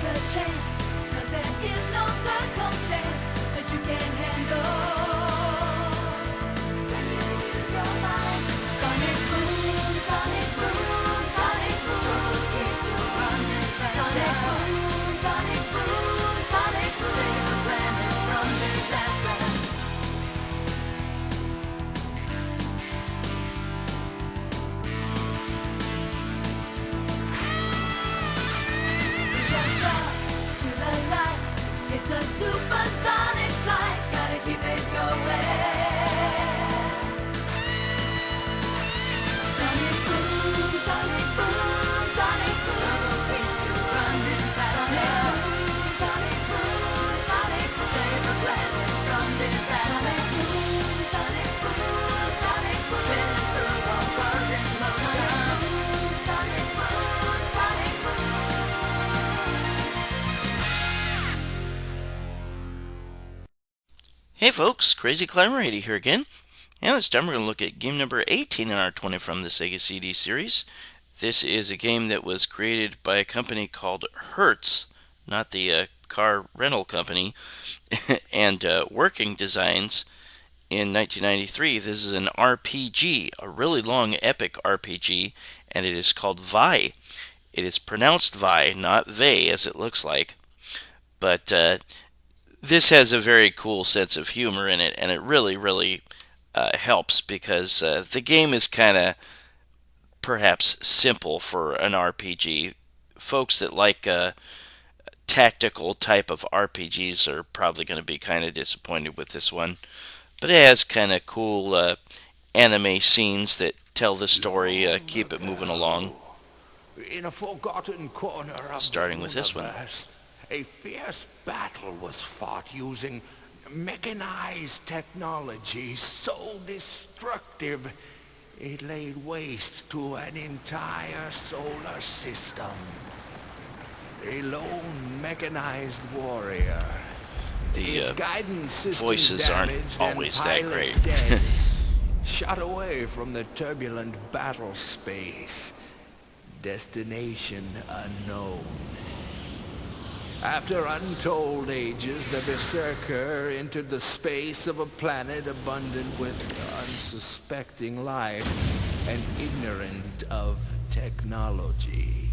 a chance, 'cause there is no circumstance that you can't handle when you use your mind. Sonic boom, sonic boom, sonic boom, keeps you running faster. Sonic boom, sonic boom, save the planet from disaster. To the light, it's a supersonic flight, gotta keep it going. Sonic boom, sonic boom, sonic boom, keeps you running faster. Sonic boom, sonic boom, save the planet from disaster. Sonic boom, sonic boom, spinning through the world in motion. Sonic boom, sonic boom. Hey folks, Crazy Climber 80 here again, and this time we're going to look at game number 18 in our 20 from the Sega CD series. This is a game that was created by a company called Hertz, not the car rental company, and Working Designs in 1993. This is an RPG, a really long epic RPG, and it is called Vi. It is pronounced Vi, not Vey as it looks like, but this has a very cool sense of humor in it, and it really helps because the game is kind of perhaps simple for an RPG. Folks that like tactical type of RPGs are probably going to be kind of disappointed with this one, but it has kind of cool anime scenes that tell the story, keep it moving along. In a forgotten corner of Starting the with this one. universe, a fierce battle was fought using mechanized technology so destructive it laid waste to an entire solar system. A lone mechanized warrior. The His guidance system voices aren't damaged always and that pilot great. dead, shot away from the turbulent battle space. Destination unknown. After untold ages, the Berserker entered the space of a planet abundant with unsuspecting life and ignorant of technology.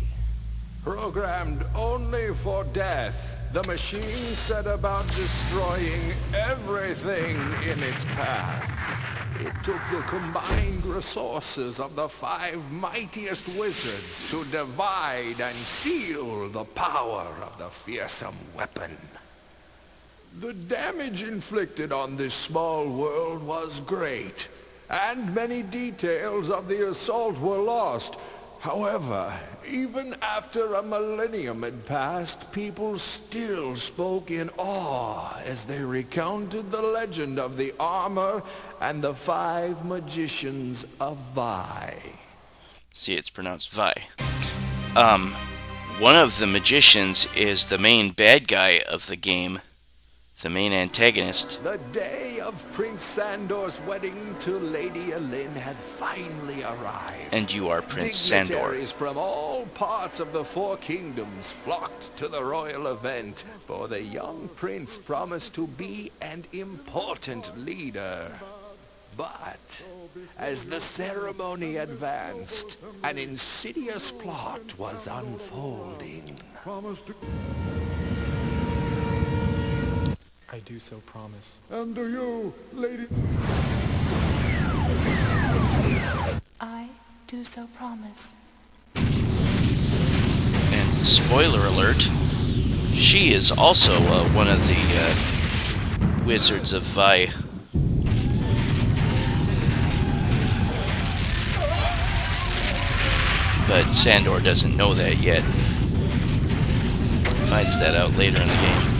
Programmed only for death, the machine set about destroying everything in its path. It took the combined resources of the 5 mightiest wizards to divide and seal the power of the fearsome weapon. The damage inflicted on this small world was great, and many details of the assault were lost. However, even after a millennium had passed, people still spoke in awe as they recounted the legend of the armor and the 5 magicians of Vi. See, it's pronounced Vi. One of the magicians is the main bad guy of the game, the main antagonist. The day of Prince Sandor's wedding to Lady Alin had finally arrived. And you are Prince Sandor. Dignitaries from all parts of the 4 kingdoms flocked to the royal event, for the young prince promised to be an important leader. But as the ceremony advanced, an insidious plot was unfolding. I do so promise. And do you, lady? I do so promise. And spoiler alert, she is also one of the wizards of Vi. But Sandor doesn't know that yet. Finds that out later in the game.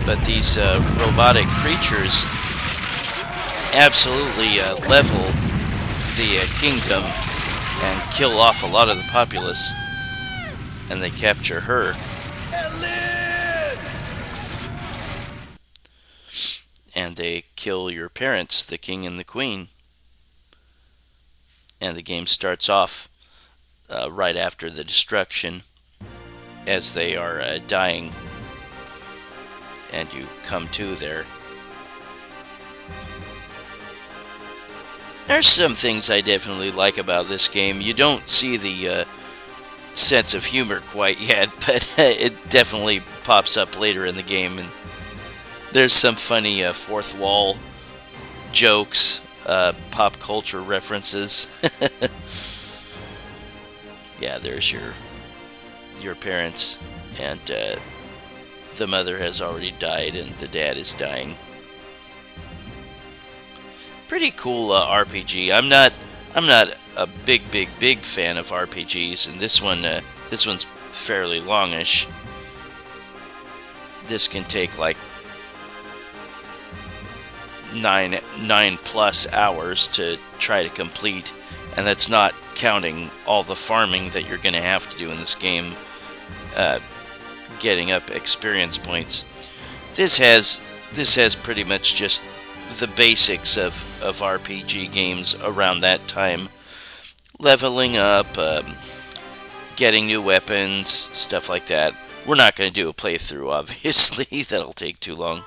But these robotic creatures absolutely level the kingdom and kill off a lot of the populace. And they capture her. And they kill your parents, the king and the queen. And the game starts off right after the destruction. as they are dying, and you come to there. There's some things I definitely like about this game. You don't see the sense of humor quite yet, but it definitely pops up later in the game, and there's some funny fourth wall jokes, pop culture references. Yeah, there's your parents, and the mother has already died, and the dad is dying. Pretty cool RPG. I'm not a big fan of RPGs, and this one's fairly longish. This can take like 9 plus hours to try to complete, and that's not counting all the farming that you're going to have to do in this game, getting up experience points. This has pretty much just the basics of RPG games around that time. Leveling up, getting new weapons, stuff like that. We're not going to do a playthrough, obviously. That'll take too long.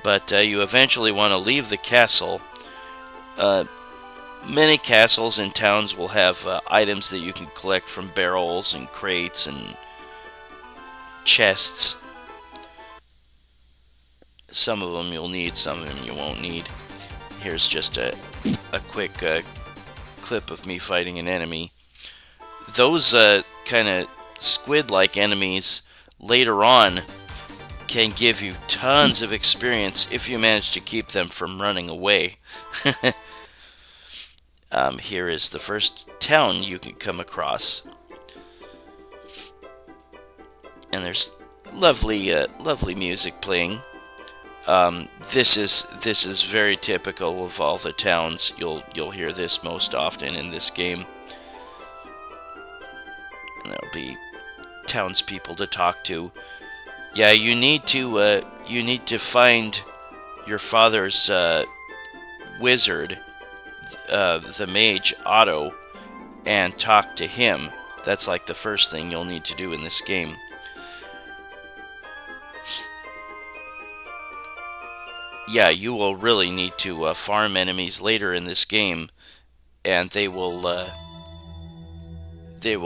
But you eventually want to leave the castle. Many castles and towns will have items that you can collect from barrels and crates and chests. Some of them you'll need, some of them you won't need. Here's just a quick clip of me fighting an enemy. Those kind of squid-like enemies later on can give you tons of experience if you manage to keep them from running away. Here is the first town you can come across, and there's lovely music playing. This is very typical of all the towns. You'll hear this most often in this game. And there'll be townspeople to talk to. Yeah, you need to find your father's wizard, the mage Otto, and talk to him. That's like the first thing you'll need to do in this game. Yeah, you will really need to farm enemies later in this game, and they will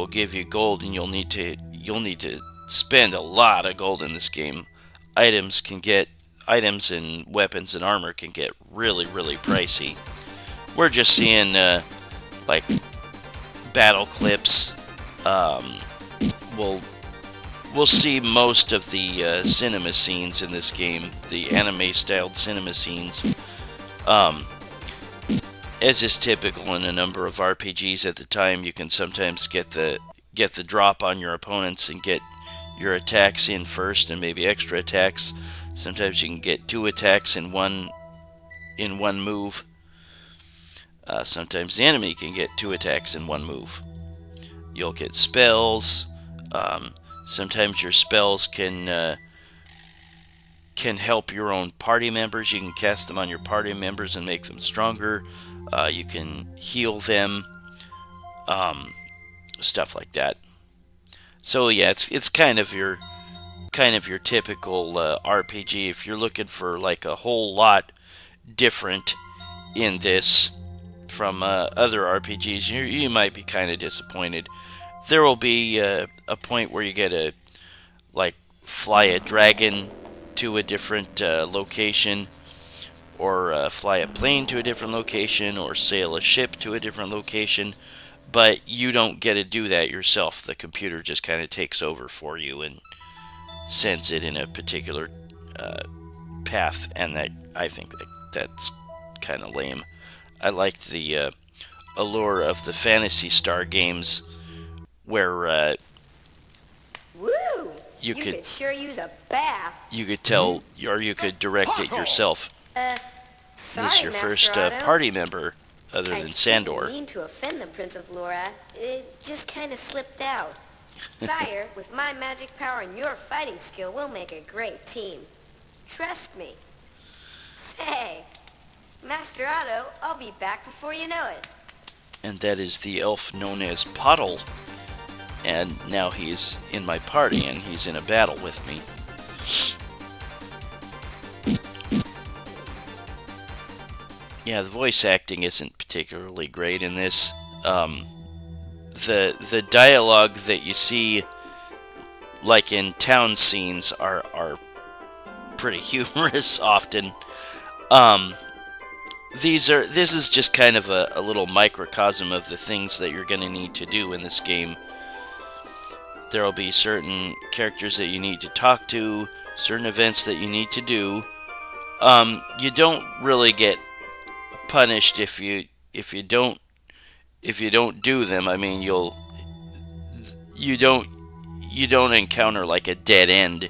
give you gold, and you'll need to spend a lot of gold in this game. Items and weapons and armor can get really pricey. We're just seeing like battle clips. We'll see most of the cinema scenes in this game, the anime-styled cinema scenes. As is typical in a number of RPGs at the time, you can sometimes get the drop on your opponents and get your attacks in first and maybe extra attacks. Sometimes you can get 2 attacks in one move. Sometimes the enemy can get 2 attacks in one move. You'll get spells. Sometimes your spells can help your own party members. You can cast them on your party members and make them stronger. You can heal them, stuff like that. So yeah, it's kind of your typical RPG. If you're looking for like a whole lot different in this from other RPGs, you might be kind of disappointed. There will be a point where you get to like fly a dragon to a different location, or fly a plane to a different location, or sail a ship to a different location, but you don't get to do that yourself. The computer just kind of takes over for you and sends it in a particular path, and I think that's kind of lame. I liked the allure of the Phantasy Star games, where Woo! you could sure use a bath. You could tell, or you could direct it yourself. Sorry, This is your Master first Otto. party member, other than Sandor. I didn't mean to offend the Prince of Laura. It just kind of slipped out. Sire, with my magic power and your fighting skill, we'll make a great team. Trust me. Say, Master Otto, I'll be back before you know it. And that is the elf known as Pottle. and now he's in my party and he's in a battle with me. Yeah, the voice acting isn't particularly great in this. The dialogue that you see, like in town scenes, are pretty humorous often. This is just kind of a little microcosm of the things that you're going to need to do in this game. There will be certain characters that you need to talk to, certain events that you need to do. You don't really get punished if you don't do them. I mean, you don't encounter like a dead end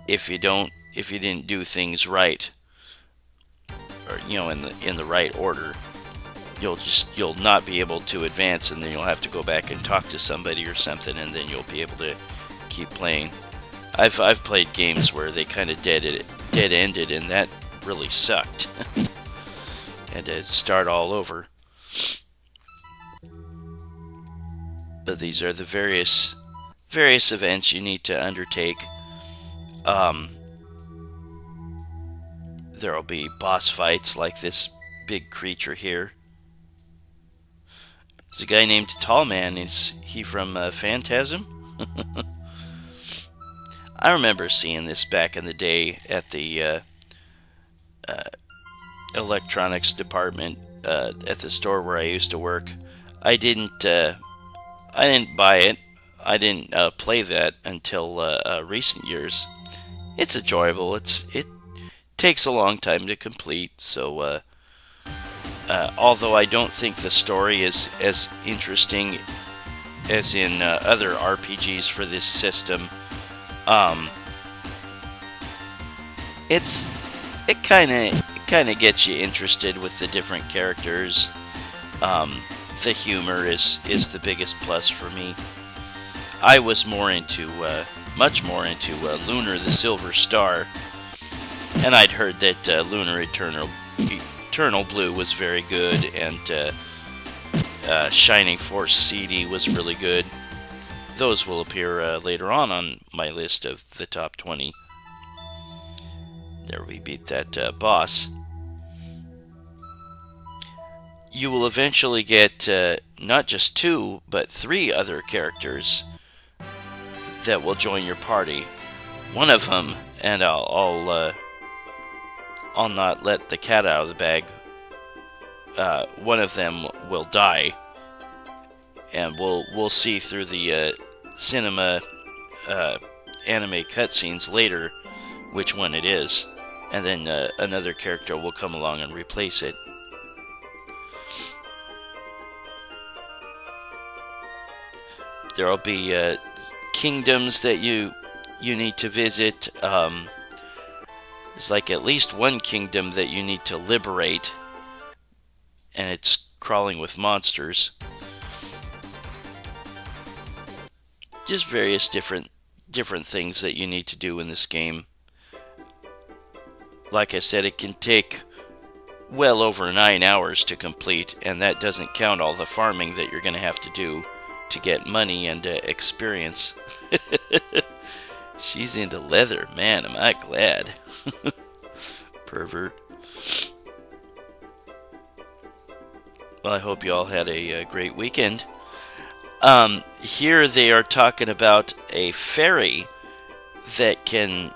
if you didn't do things right, or in the right order. You'll not be able to advance, and then you'll have to go back and talk to somebody or something, and then you'll be able to keep playing. I've played games where they kind of dead ended, and that really sucked. Had to start all over. But these are the various events you need to undertake. There'll be boss fights like this big creature here. There's a guy named Tall Man. Is he from Phantasm? I remember seeing this back in the day at the electronics department at the store where I used to work. I didn't buy it. I didn't play that until recent years. It's enjoyable. It takes a long time to complete. So, although I don't think the story is as interesting as in other RPGs for this system, it kind of gets you interested with the different characters. The humor is the biggest plus for me. I was much more into LUNAR, the Silver Star, and I'd heard that LUNAR Eternal Blue was very good, and Shining Force CD was really good. Those will appear later on my list of the top 20. There we beat that boss. You will eventually get not just 2, but 3 other characters that will join your party. One of them, and I'll not let the cat out of the bag. One of them will die, and we'll see through the cinema anime cutscenes later which one it is, and then another character will come along and replace it. There will be kingdoms that you need to visit. There's like at least one kingdom that you need to liberate, and it's crawling with monsters. Just various different things that you need to do in this game. Like I said, it can take well over 9 hours to complete, and that doesn't count all the farming that you're going to have to do to get money and experience. She's into leather. Man, am I glad. Pervert. Well, I hope you all had a great weekend. Here they are talking about a ferry that can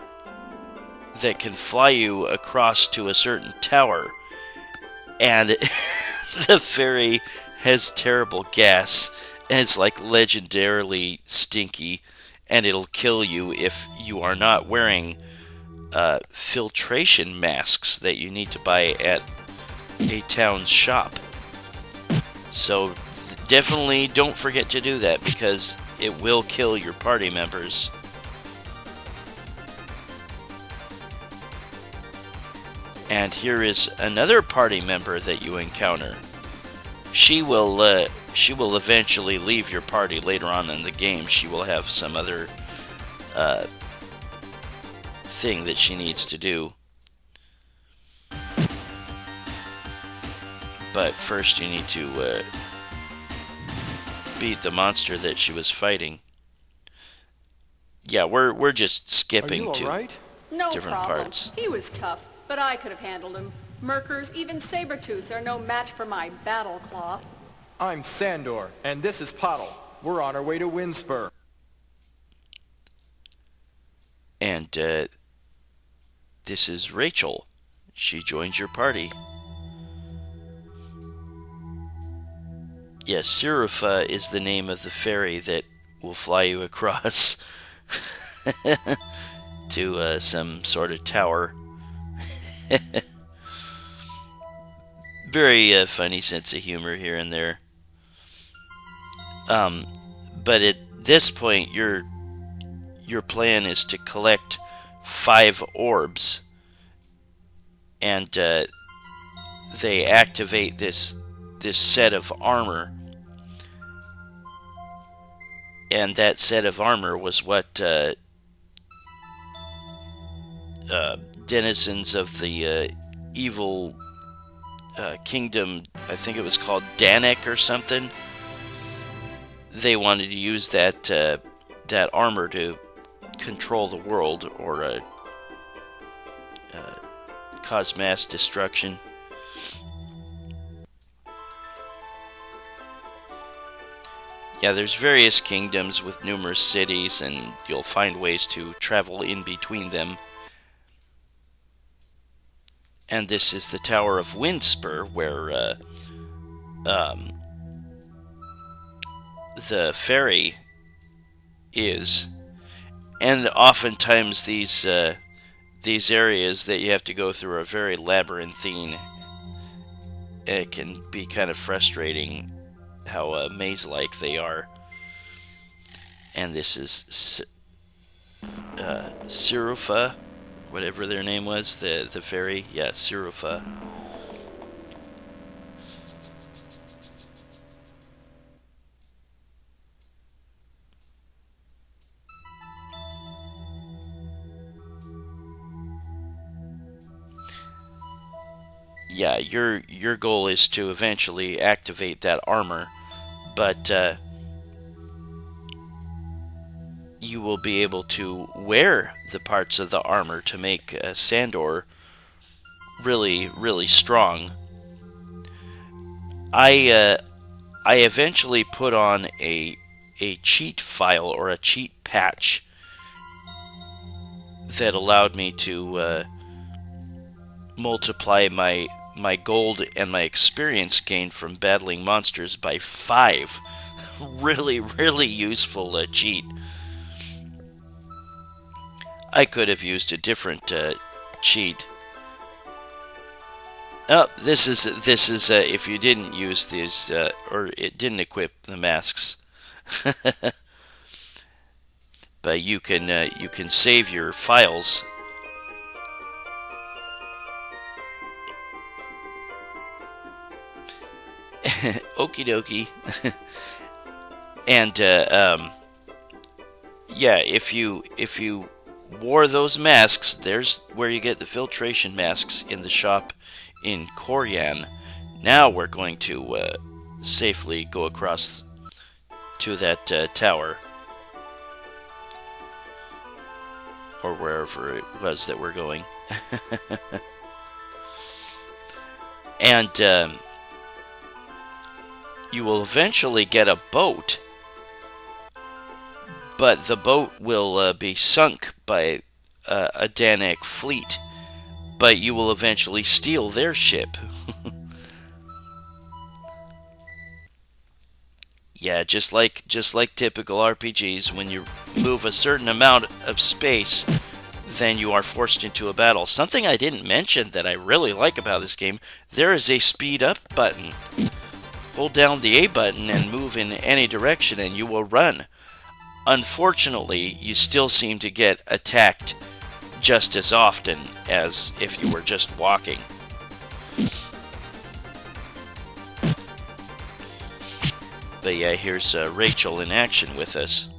fly you across to a certain tower, and the ferry has terrible gas, and it's like legendarily stinky, and it'll kill you if you are not wearing filtration masks that you need to buy at a town shop. So definitely don't forget to do that, because it will kill your party members. And here is another party member that you encounter. She will eventually leave your party later on in the game. She will have some other thing that she needs to do. But first you need to beat the monster that she was fighting. Yeah, we're just skipping to right? No different problem. parts. He was tough, but I could have handled him. Merkers, even saber-tooths are no match for my battle claw. I'm Sandor, and this is Pottle. We're on our way to Windspur. And this is Rachel. She joins your party. Yes, Sirufa is the name of the ferry that will fly you across to some sort of tower. Very funny sense of humor here and there. But at this point, your plan is to collect 5 orbs, and they activate this set of armor, and that set of armor was what denizens of the evil kingdom, I think it was called Danek or something, they wanted to use that armor to control the world or cause mass destruction. Yeah, there's various kingdoms with numerous cities, and you'll find ways to travel in between them. And this is the Tower of Windspur, where the ferry is. And oftentimes these areas that you have to go through are very labyrinthine. It can be kind of frustrating how maze-like they are. And this is Sirufa, whatever their name was, the ferry. Yeah, Sirufa. Yeah, your goal is to eventually activate that armor, but you will be able to wear the parts of the armor to make Sandor really, really strong. I eventually put on a cheat file or a cheat patch that allowed me to multiply my gold and my experience gained from battling monsters by 5. Really, really useful cheat. I could have used a different cheat. Oh, this is if you didn't use these or it didn't equip the masks. But you can save your files. Okie dokie. And yeah, if you wore those masks, there's where you get the filtration masks in the shop in Koryan. Now we're going to safely go across to that tower, or wherever it was that we're going. And you will eventually get a boat, but the boat will be sunk by a Danek fleet, but you will eventually steal their ship. Yeah, just like typical RPGs, when you move a certain amount of space, then you are forced into a battle. Something I didn't mention that I really like about this game, there is a speed up button. Hold down the A button and move in any direction and you will run. Unfortunately, you still seem to get attacked just as often as if you were just walking. But yeah, here's Rachel in action with us.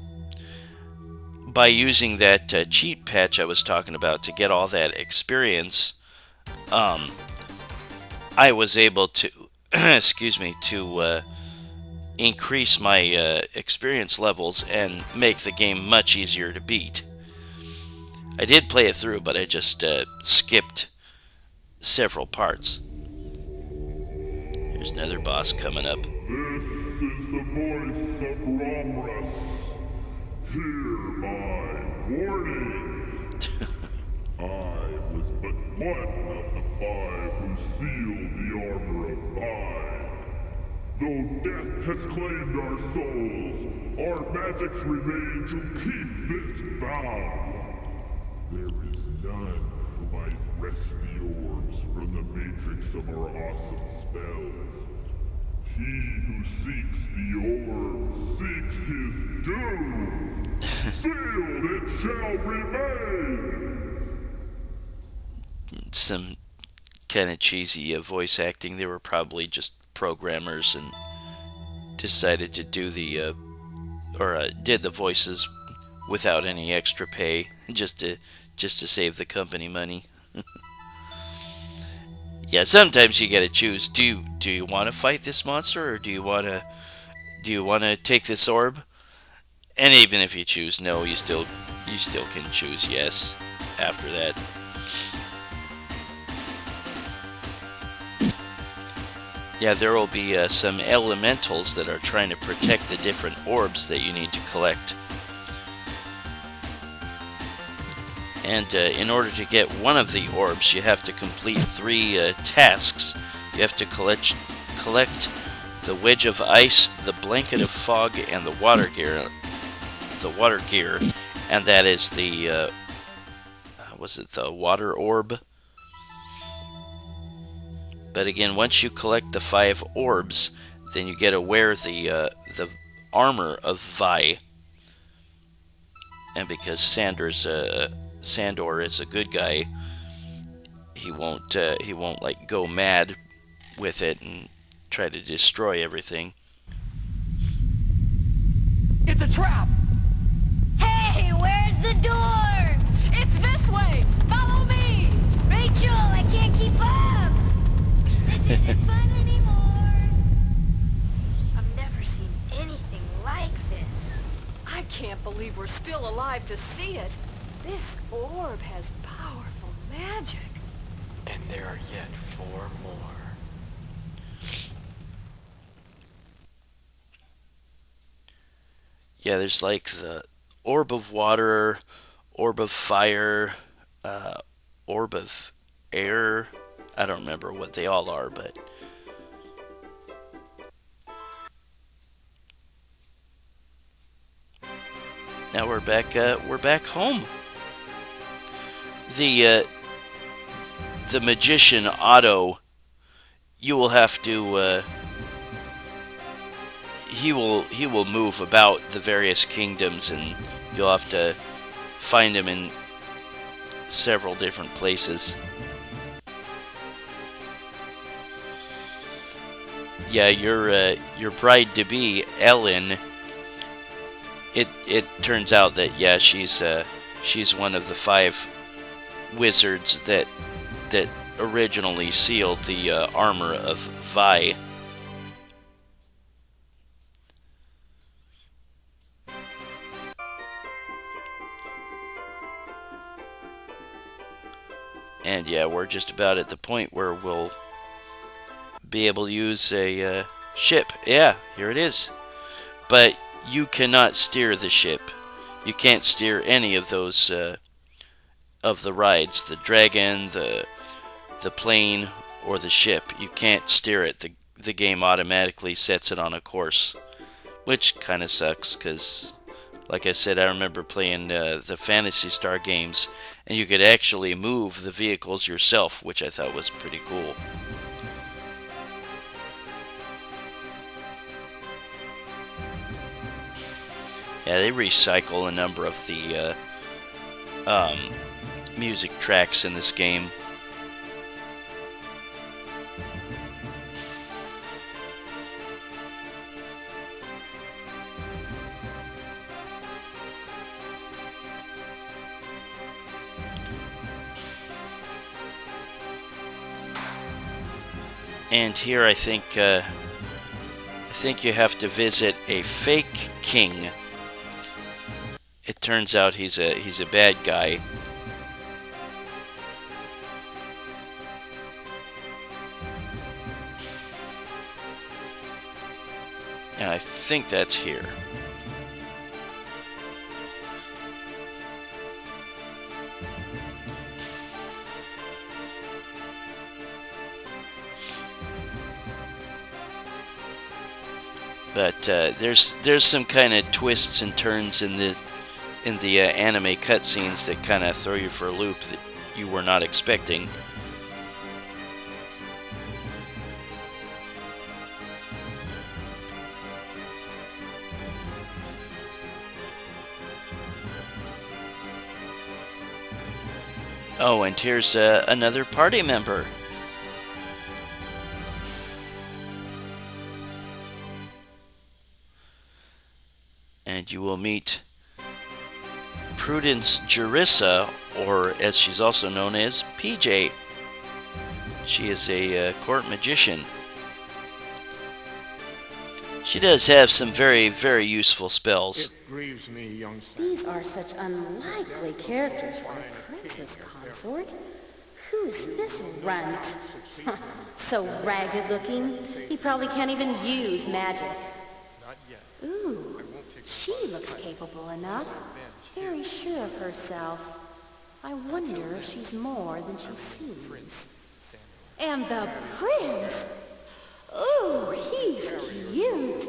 By using that cheat patch I was talking about to get all that experience, I was able to, excuse me, to increase my experience levels and make the game much easier to beat. I did play it through, but I just skipped several parts. There's another boss coming up. This is the voice of Romrus. Hear my warning. I was but one of the 5 who sealed the armor of Vi. Though death has claimed our souls, our magics remain to keep this vow. There is none who might wrest the orbs from the matrix of our awesome spells. He who seeks the orb seeks his doom. Sealed it shall remain. Some kind of cheesy voice acting. They were probably just programmers and decided to do the did the voices without any extra pay, just to save the company money. Yeah, sometimes you gotta choose. Do you want to fight this monster, or do you want to take this orb? And even if you choose no, you still can choose yes after that. Yeah, there will be some elementals that are trying to protect the different orbs that you need to collect. And in order to get one of the orbs, you have to complete 3 tasks. You have to collect the wedge of ice, the blanket of fog, and the water gear. And that is the was it the water orb? But again, once you collect the 5 orbs, then you get to wear the armor of Vi. And because Sandor is a good guy, he won't like go mad with it and try to destroy everything. It's a trap! Hey, where's the door? It's this way! Follow me! Rachel, I can't keep up! This isn't fun anymore. I've never seen anything like this. I can't believe we're still alive to see it. This orb has powerful magic. And there are yet 4 more. Yeah, there's like the orb of water, orb of fire, orb of air. I don't remember what they all are, but now we're back home. The magician Otto, you will have to he will move about the various kingdoms, and you'll have to find him in several different places. Yeah, your bride-to-be, Ellen, it turns out that, yeah, she's one of the 5 wizards that originally sealed the armor of Vi. And yeah, we're just about at the point where we'll be able to use a ship. Yeah, here it is. But you cannot steer the ship. You can't steer any of those of the rides, the dragon, the plane, or the ship. You can't steer it. The game automatically sets it on a course, which kind of sucks because, like I said, I remember playing the Phantasy Star games, and you could actually move the vehicles yourself, which I thought was pretty cool. Yeah, they recycle a number of the music tracks in this game. And here I think I think you have to visit a fake king. It turns out he's a bad guy. And I think that's here. But there's some kind of twists and turns in the anime cutscenes that kind of throw you for a loop that you were not expecting. Oh, and here's another party member. And you will meet Prudence Jerissa, or as she's also known as, PJ. She is a court magician. She does have some very, very useful spells. It grieves me, young son. These are such unlikely characters for a princess consort. Who's this runt? So ragged looking, he probably can't even use magic. Not yet. Ooh, she looks capable enough. Very sure of herself. I wonder if she's more than she seems. And the prince! Ooh, he's cute.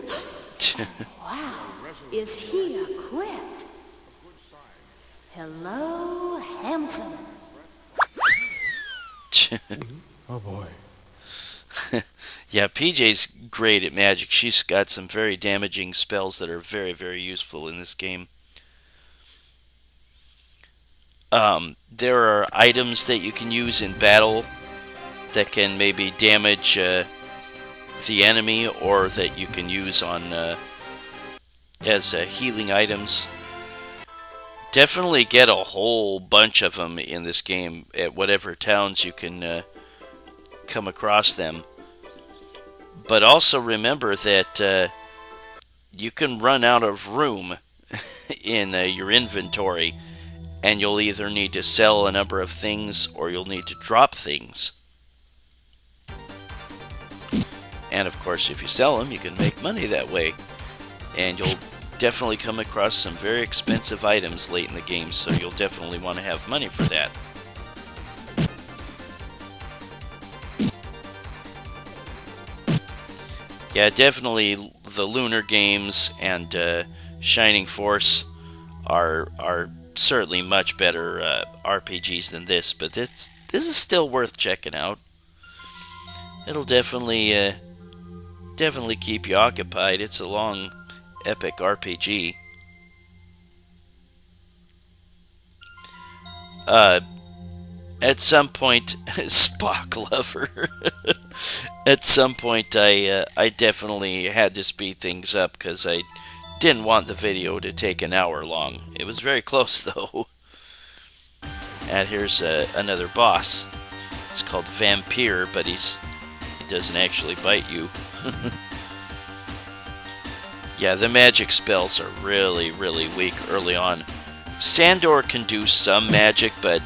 Wow, is he equipped? Hello, handsome. Oh boy. Yeah, PJ's great at magic. She's got some very damaging spells that are very, very useful in this game. There are items that you can use in battle that can maybe damage the enemy, or that you can use on as healing items. Definitely get a whole bunch of them in this game at whatever towns you can come across them. But also remember that you can run out of room in your inventory, and you'll either need to sell a number of things or you'll need to drop things. And of course, if you sell them, you can make money that way. And you'll definitely come across some very expensive items late in the game, so you'll definitely want to have money for that. Yeah, definitely the Lunar games and Shining Force are certainly much better RPGs than this, but this is still worth checking out. It'll definitely keep you occupied. It's a long, epic RPG. At some point, Spock lover. At some point, I definitely had to speed things up because I didn't want the video to take an hour long. It was very close, though. And here's another boss. It's called Vampire, but he doesn't actually bite you. Yeah, the magic spells are really, really weak early on. Sandor can do some magic, but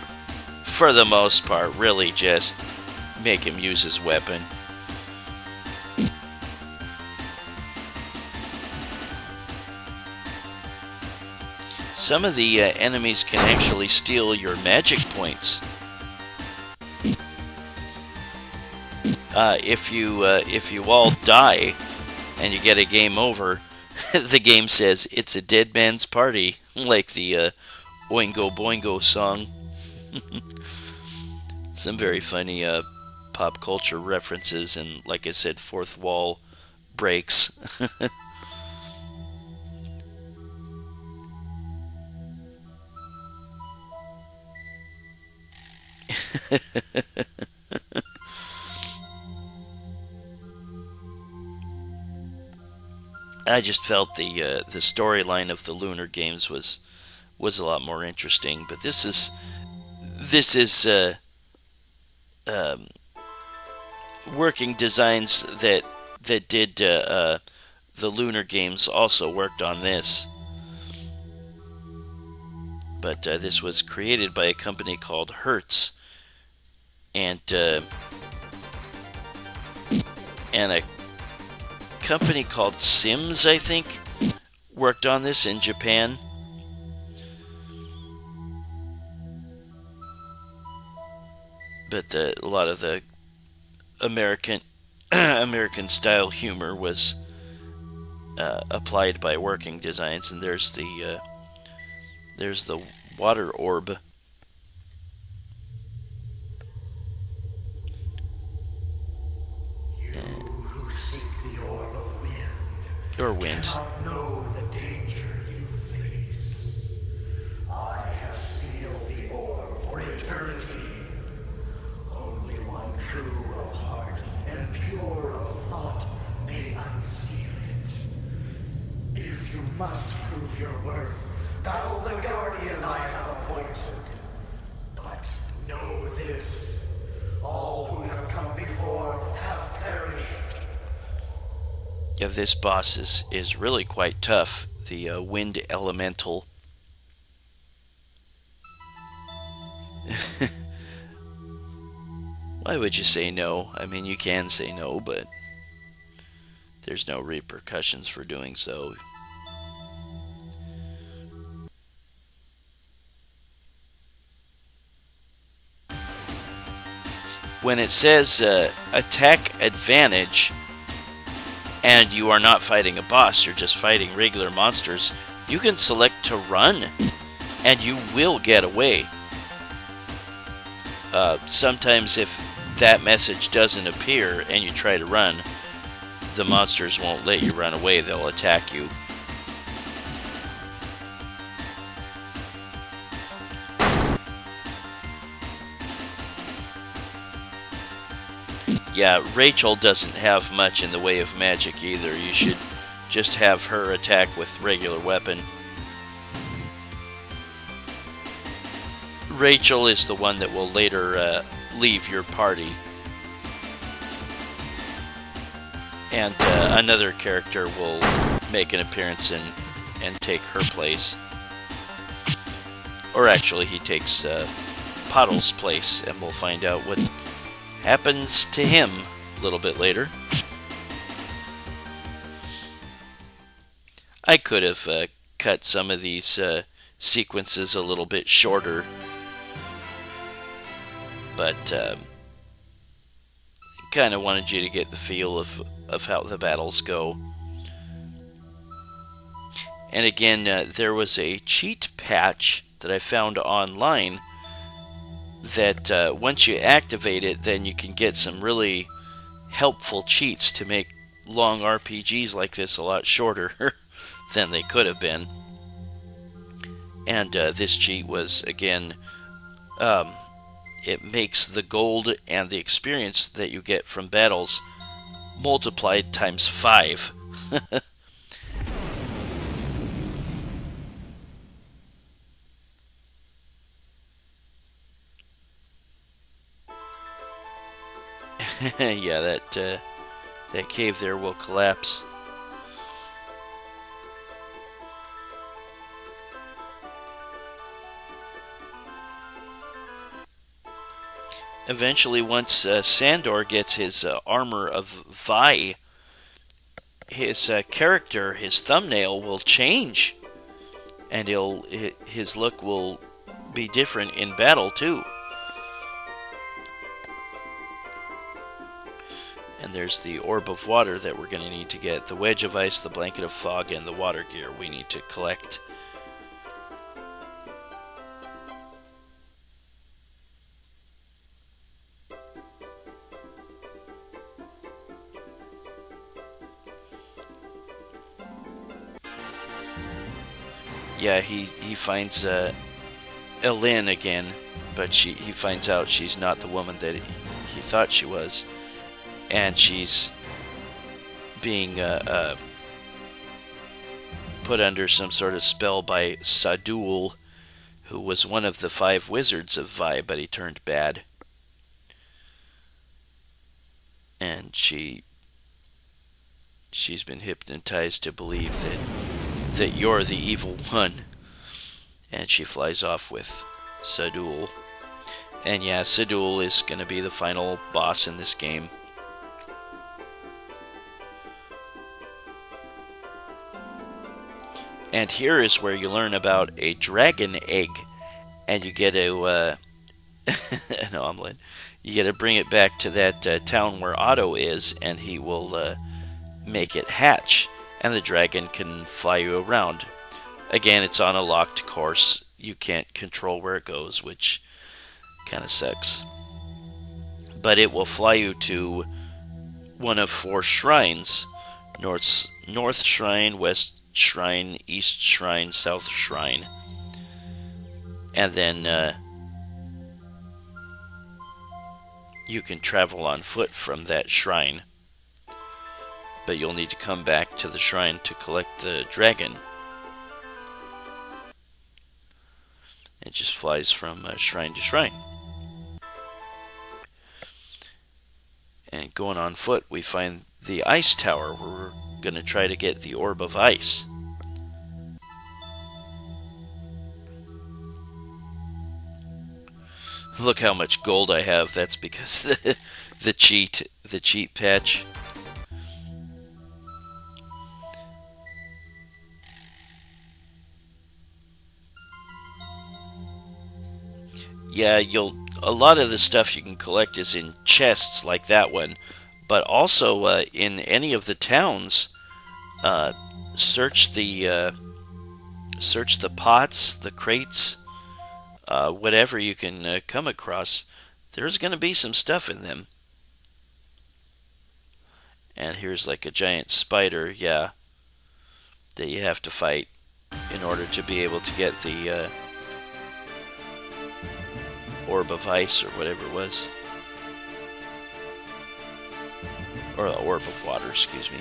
for the most part, really just make him use his weapon. Some of the enemies can actually steal your magic points. If you all die and you get a game over, the game says it's a dead man's party, like the Oingo Boingo song. Some very funny pop culture references and, like I said, fourth wall breaks. I just felt the storyline of the Lunar games was a lot more interesting, but this is working designs that did the LUNAR games also worked on this. But this was created by a company called Hertz, and a company called Sims, I think, worked on this in Japan. But a lot of the American style humor was applied by Working Designs, and there's the water orb. Who seek the orb of wind Or wind. cannot know the danger you face. I have sealed the orb for eternity. Only one true of heart and pure of thought may unseal it. If you must prove your worth, battle the guardian I have appointed. But know this, all who have come before have perished. Yeah, this boss is really quite tough. The wind elemental. Why would you say no? I mean, you can say no, but there's no repercussions for doing so. When it says attack advantage, and you are not fighting a boss, you're just fighting regular monsters, you can select to run, and you will get away. Sometimes if that message doesn't appear and you try to run, the monsters won't let you run away, they'll attack you. Yeah, Rachel doesn't have much in the way of magic either. You should just have her attack with regular weapon. Rachel is the one that will later leave your party. And another character will make an appearance and take her place. Or actually, he takes Puddle's place, and we'll find out what happens to him a little bit later. I could have cut some of these sequences a little bit shorter, but kind of wanted you to get the feel of how the battles go. And again, there was a cheat patch that I found online that once you activate it, then you can get some really helpful cheats to make long RPGs like this a lot shorter than they could have been. And this cheat was, again, it makes the gold and the experience that you get from battles multiplied times 5. Yeah, that cave there will collapse. Eventually, once Sandor gets his armor of Vi, his character, his thumbnail will change, and his look will be different in battle too. And there's the orb of water that we're going to need to get. The wedge of ice, the blanket of fog, and the water gear we need to collect. Yeah, he finds Elin again, but he finds out she's not the woman that he thought she was. And she's being put under some sort of spell by Sadul, who was one of the 5 wizards of Vi, but he turned bad. And she she's been hypnotized to believe that you're the evil one. And she flies off with Sadul. And yeah, Sadul is going to be the final boss in this game. And here is where you learn about a dragon egg. And you get to an omelet. You get to bring it back to that town where Otto is, and he will make it hatch, and the dragon can fly you around. Again, it's on a locked course. You can't control where it goes, which kind of sucks. But it will fly you to one of 4 shrines: North Shrine, West Shrine, East Shrine, South Shrine. And then you can travel on foot from that shrine. But you'll need to come back to the shrine to collect the dragon. It just flies from shrine to shrine. And going on foot, we find the ice tower, where we're going to try to get the orb of ice. Look how much gold I have. That's because the cheat patch. Yeah, a lot of the stuff you can collect is in chests like that one, but also in any of the towns. Search the pots, the crates, whatever you can come across. There's going to be some stuff in them. And here's like a giant spider, yeah, that you have to fight in order to be able to get the orb of ice, or whatever it was. Or the orb of water, excuse me.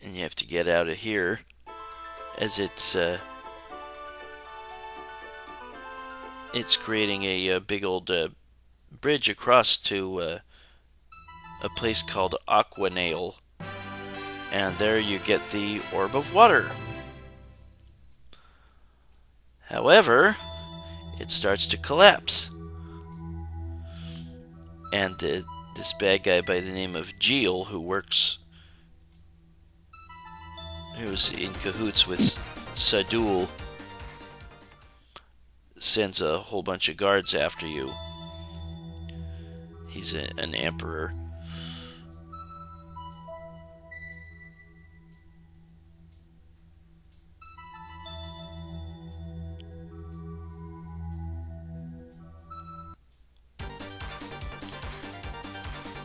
And you have to get out of here, as it's creating a big old bridge across to a place called Aquanail. And there you get the orb of water. However, it starts to collapse. And this bad guy by the name of Geel, who's in cahoots with Sadul, sends a whole bunch of guards after you. He's an emperor.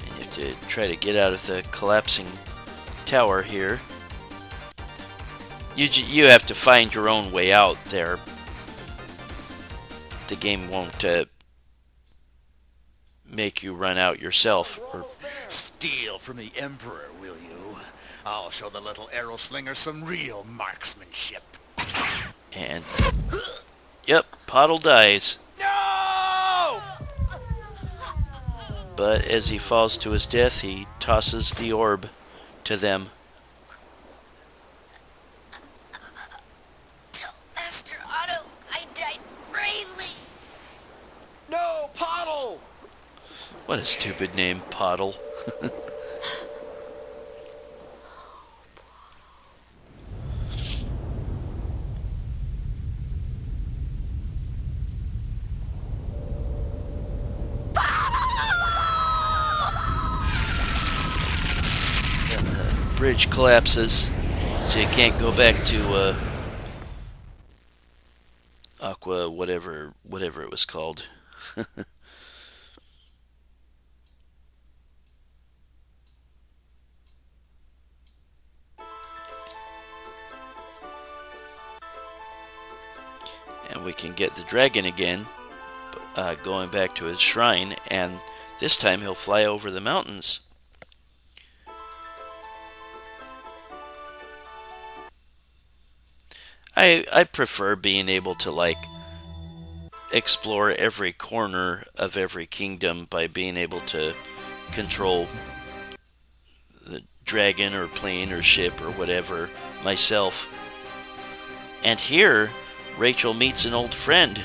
And you have to try to get out of the collapsing tower here. You have to find your own way out there. The game won't make you run out yourself. Steal from the Emperor, will you? I'll show the little arrow slinger some real marksmanship. And yep, Pottle dies. No! But as he falls to his death, he tosses the orb to them. Tell Master Otto I died bravely. No, Pottle! What a stupid name, Pottle. And the bridge collapses, so you can't go back to Aqua, whatever it was called. And we can get the dragon again, going back to his shrine, and This time he'll fly over the mountains. I prefer being able to, like, explore every corner of every kingdom by being able to control the dragon or plane or ship or whatever myself. And here, Rachel meets an old friend.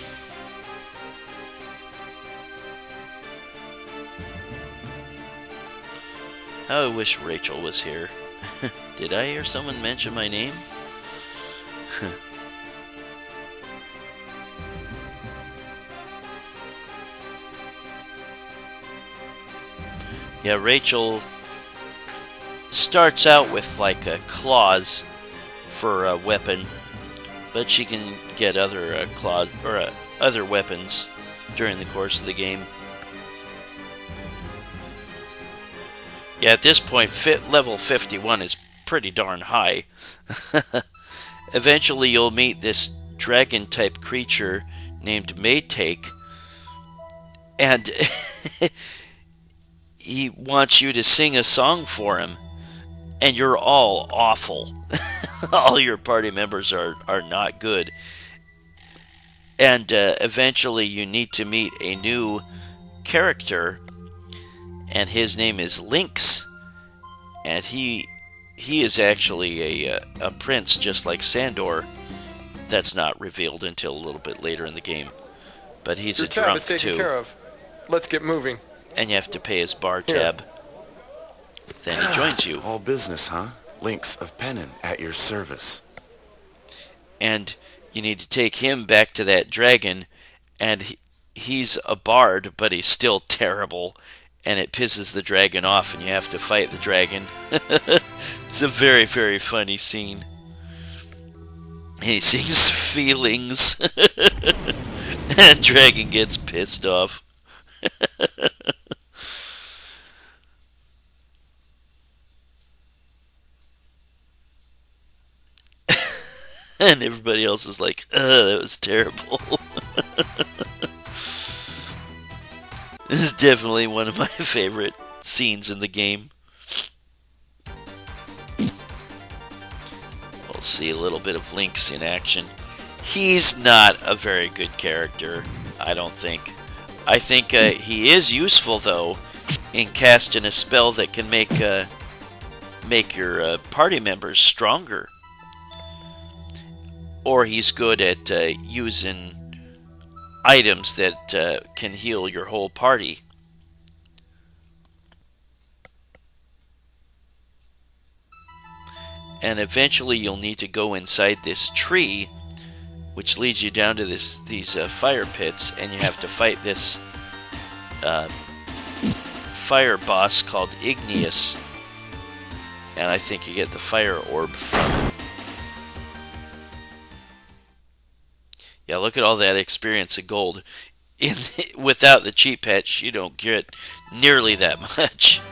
I wish Rachel was here. Did I hear someone mention my name? Yeah, Rachel starts out with like a claws for a weapon, but she can get other claws or other weapons during the course of the game. Yeah, at this point, level 51 is pretty darn high. Eventually, you'll meet this dragon-type creature named Maytake, and he wants you to sing a song for him, and you're all awful. All your party members are not good. And eventually, you need to meet a new character, and his name is Lynx, and he is actually a prince just like Sandor. That's not revealed until a little bit later in the game, but he's Your a tab drunk is taken too, care of. Let's get moving. and you have to pay his bar tab. Then he joins you, All business, huh? Links of Pennon at your service. and you need to take him back to that dragon, and he's a bard, but he's still terrible, and it pisses the dragon off, and you have to fight the dragon. It's a very, very funny scene. And he sings Feelings, and dragon gets pissed off. And everybody else is like, that was terrible. This is definitely one of my favorite scenes in the game. We'll see a little bit of Lynx in action. He's not a very good character, I don't think. I think he is useful, though, in casting a spell that can make your party members stronger. Or he's good at using items that can heal your whole party. And eventually you'll need to go inside this tree, which leads you down to these fire pits, and you have to fight this fire boss called Igneous. And I think you get the fire orb from it. Yeah, look at all that experience of gold. Without the cheap patch, you don't get nearly that much.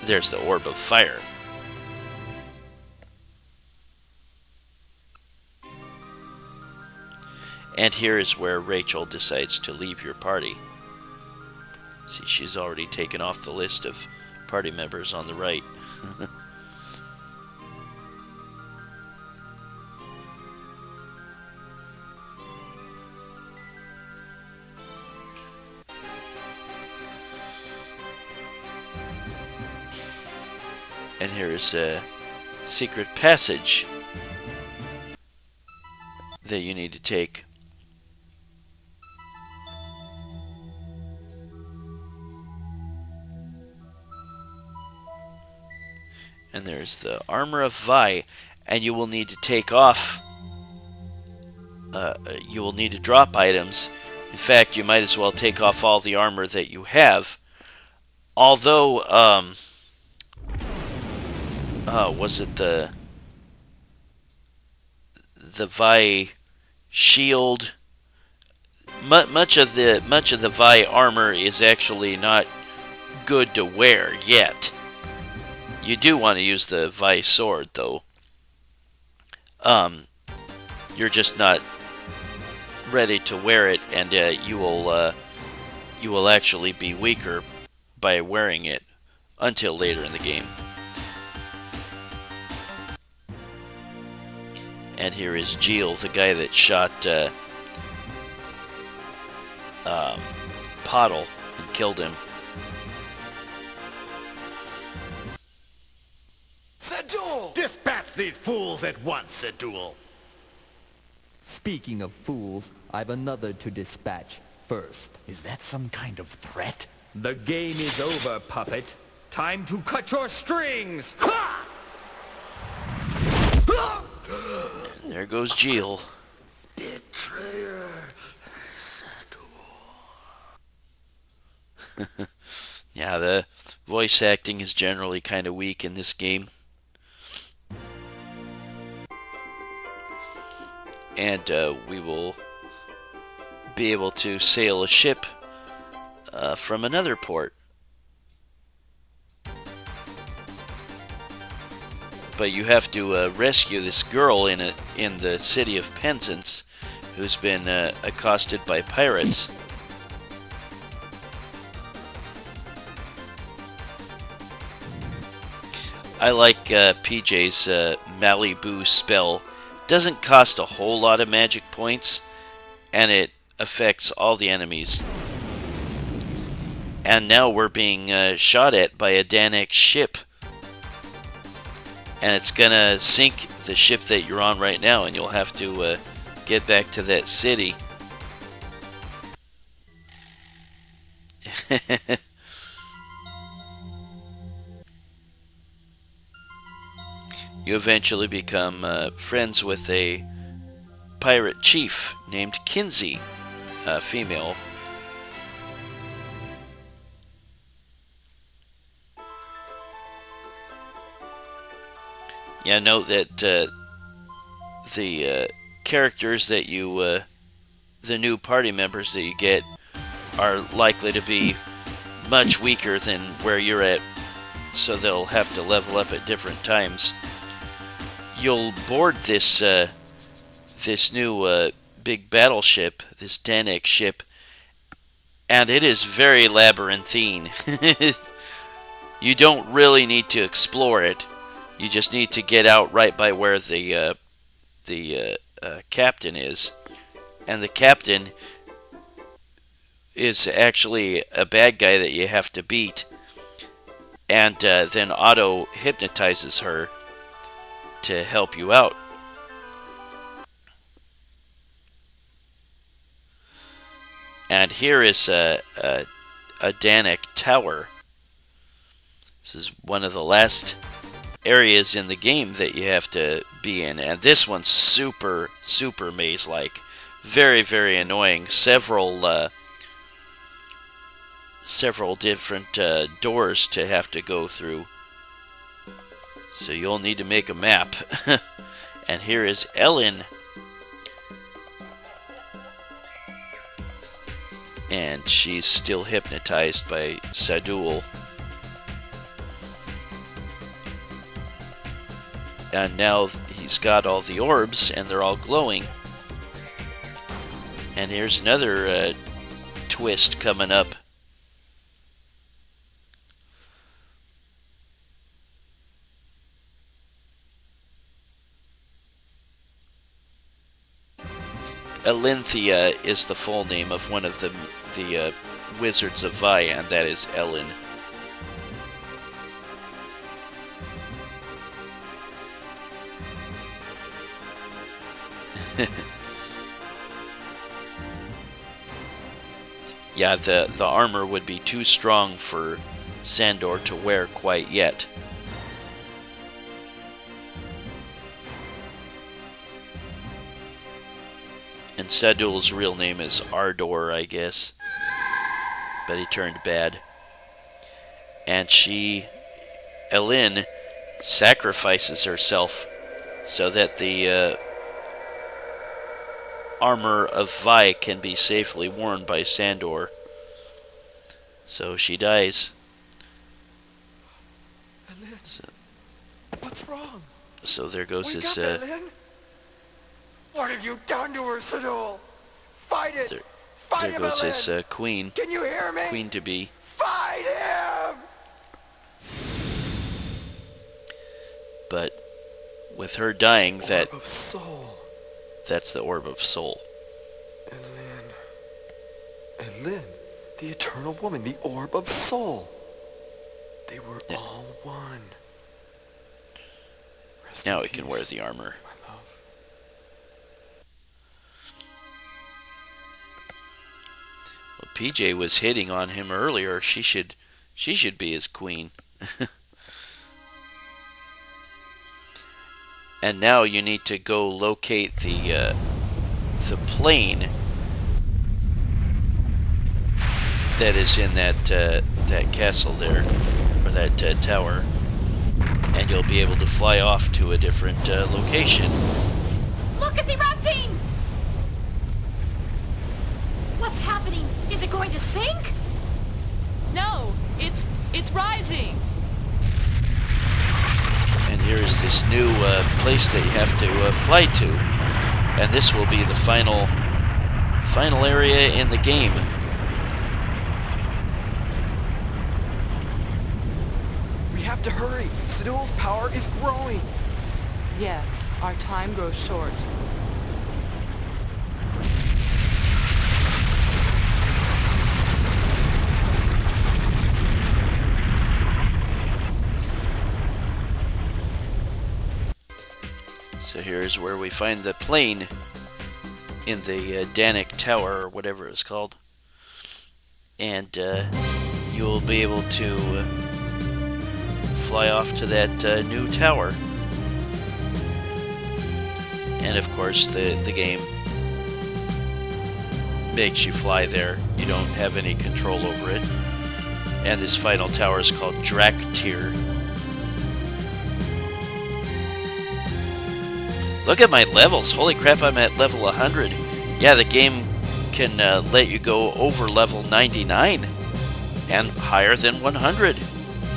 There's the orb of fire. And here is where Rachel decides to leave your party. See, she's already taken off the list of party members on the right. And here is a secret passage that you need to take. And there's the Armor of Vi, and you will need to take off. You will need to drop items. In fact, you might as well take off all the armor that you have. Although, was it the Vi shield? Much of the Vi armor is actually not good to wear yet. You do want to use the Vi sword, though. You're just not ready to wear it, and you will actually be weaker by wearing it until later in the game. And here is Geel, the guy that shot Pottle and killed him. Sadul! Dispatch these fools at once, Sadul. Speaking of fools, I've another to dispatch first. Is that some kind of threat? The game is over, puppet. Time to cut your strings! Ha! And there goes Geel. Betrayer. Yeah, the voice acting is generally kind of weak in this game. And we will be able to sail a ship from another port. But you have to rescue this girl in the city of Penzance, who's been accosted by pirates. I like PJ's Malibu spell. Doesn't cost a whole lot of magic points, and it affects all the enemies. And now we're being shot at by a Danek ship. And it's gonna sink the ship that you're on right now, and you'll have to get back to that city. You eventually become friends with a pirate chief named Kinsey, female. Yeah, note that the characters that you, the new party members that you get, are likely to be much weaker than where you're at, so they'll have to level up at different times. You'll board this this new big battleship, this Danek ship, and it is very labyrinthine. You don't really need to explore it. You just need to get out right by where the captain is, and the captain is actually a bad guy that you have to beat, and then Otto hypnotizes her to help you out. And here is a Danek tower. This is one of the last areas in the game that you have to be in, and this one's super maze-like. Very, very annoying. Several different doors to have to go through. So you'll need to make a map. And here is Ellen. And she's still hypnotized by Sadul. And now he's got all the orbs, and they're all glowing. And here's another twist coming up. Elinthia is the full name of one of the wizards of Vi, and that is Ellen. Yeah, the armor would be too strong for Sandor to wear quite yet. And Sadul's real name is Ardor, I guess. But he turned bad. And Elin, sacrifices herself so that the armor of Vi can be safely worn by Sandor. So she dies. Elin, So, what's wrong? so there goes Wake his... up, Elin. What have you done to her, Sadul? Fight it! there Fight him, goes Elin! his queen. Can you hear me? Queen to be. Fight him! but with her dying, Orb of soul. that's the orb of soul. And Lynn, the eternal woman, the orb of soul. They were all one. Rest Now in we can peace, wear the armor. my love. Well, PJ was hitting on him earlier. She should be his queen. And now you need to go locate the plane that is in that castle there, or that tower, and you'll be able to fly off to a different location. Look at the erupting! What's happening? Is it going to sink? No, it's rising. And here is this new place that you have to fly to, and this will be the final area in the game. We have to hurry. Sidul's power is growing. Yes, our time grows short. So here's where we find the plane in the Danik Tower, or whatever it's called. And you'll be able to fly off to that new tower. And of course the game makes you fly there. You don't have any control over it. And this final tower is called Draktyr. Look at my levels. Holy crap, I'm at level 100. Yeah, the game can let you go over level 99 and higher than 100.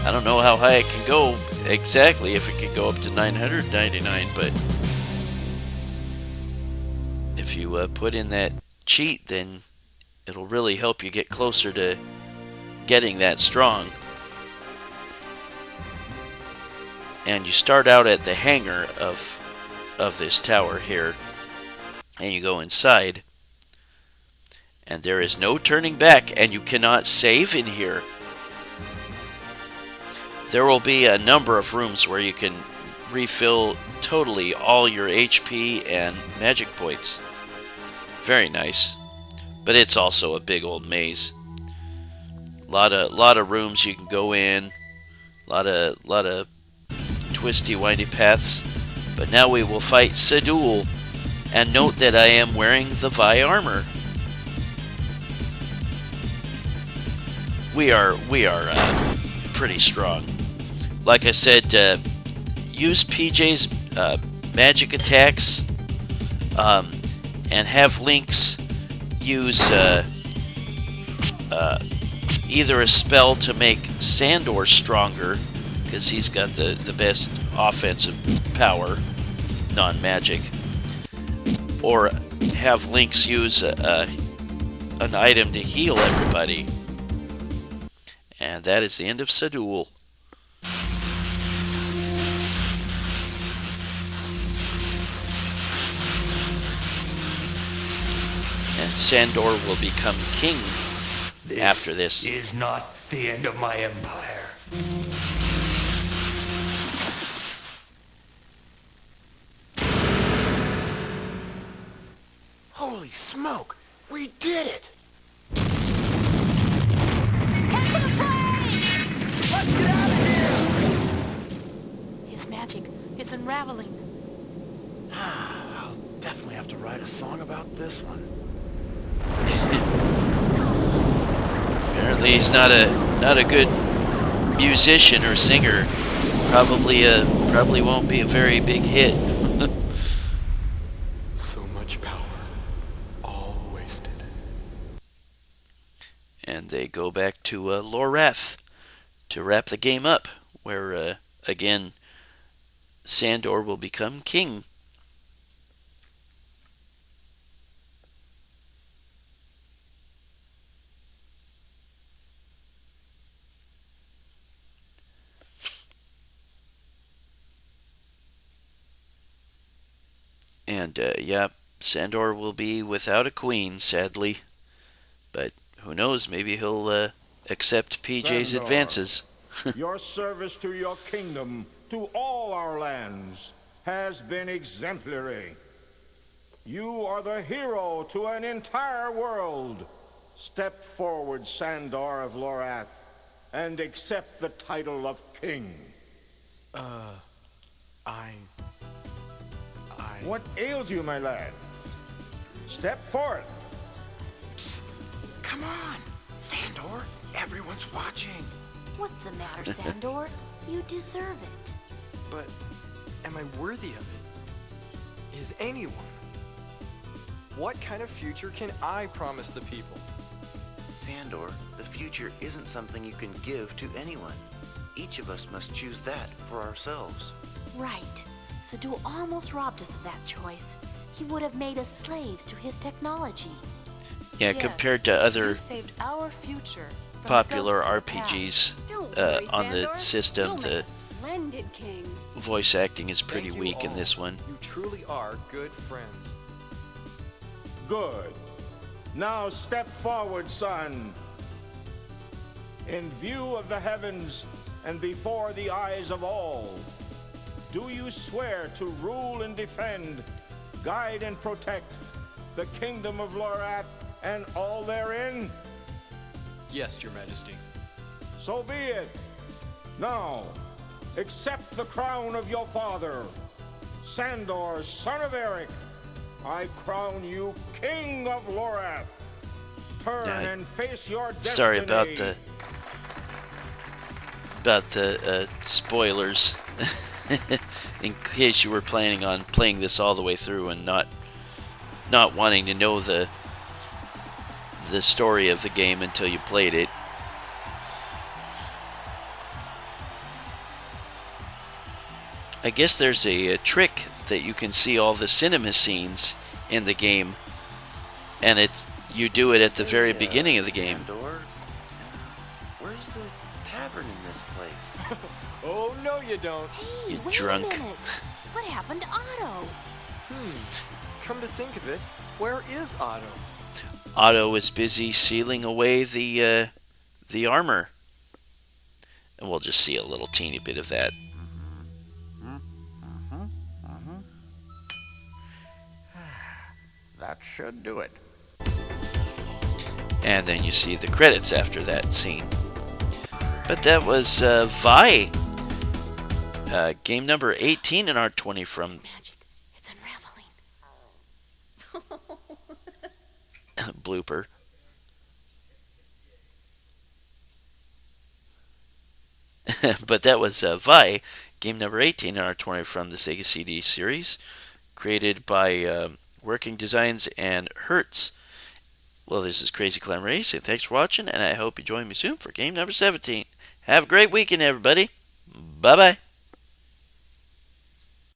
I don't know how high it can go exactly, if it can go up to 999, but if you put in that cheat, then it'll really help you get closer to getting that strong. And you start out at the hangar of this tower here, and you go inside, and there is no turning back, and you cannot save in here. There will be a number of rooms where you can refill totally all your HP and magic points. Very nice, but it's also a big old maze. Lot of rooms you can go in, lot of twisty windy paths. But now we will fight Sidul, and note that I am wearing the Vi armor. We are pretty strong. Like I said, use PJ's magic attacks, and have Lynx use either a spell to make Sandor stronger, because he's got the best offensive power, non-magic, or have Lynx use an item to heal everybody. And that is the end of Sidul. And Sandor will become king after this. Is not the end of my empire. Holy smoke! We did it! Let's get out of here! His magic, it's unraveling. I'll definitely have to write a song about this one. Apparently he's not a good musician or singer. Probably won't be a very big hit. So much power, all wasted. And they go back to Lorath to wrap the game up, where again Sandor will become king. And, yeah, Sandor will be without a queen, sadly. But who knows, maybe he'll accept PJ's Sandor, advances. your service to your kingdom, to all our lands, has been exemplary. You are the hero to an entire world. Step forward, Sandor of Lorath, and accept the title of king. What ails you, my lad? Step forth. Come on, Sandor. Everyone's watching. What's the matter, Sandor? You deserve it. But am I worthy of it? Is anyone? What kind of future can I promise the people? Sandor, the future isn't something you can give to anyone. Each of us must choose that for ourselves. Right. Sadul almost robbed us of that choice. He would have made us slaves to his technology. Yeah, Yes, compared to other you saved our future from popular ghosts of the past. RPGs Don't worry, on the Sandor. system, You'll make the a splendid king. voice acting is pretty Thank you weak in all. this one. You truly are good friends. Good. Now step forward, son. In view of the heavens and before the eyes of all, do you swear to rule and defend, guide and protect the kingdom of Lorath and all therein? Yes, Your Majesty. So be it. Now, accept the crown of your father, Sandor, son of Eric. I crown you King of Lorath. Turn Yeah, and face your destiny. Sorry about the spoilers. In case you were planning on playing this all the way through and not wanting to know the story of the game until you played it. I guess there's a trick that you can see all the cinema scenes in the game, and you do it at the very beginning of the game. Sandor, where's the tavern in this place? Oh, no you don't. Hey, You wait drunk. a minute. What happened to Otto? Come to think of it, where is Otto? Otto is busy sealing away the armor, and we'll just see a little teeny bit of that. That should do it. And then you see the credits after that scene. But that was Vi, game number 18 in our 20 from Magic. It's unraveling. blooper. But that was Vi, game number 18 in our 20 from the Sega CD series, created by Working Designs and Hertz. Well, this is Crazy Clown Ray saying thanks for watching, and I hope you join me soon for game number 17. Have a great weekend, everybody. Bye-bye.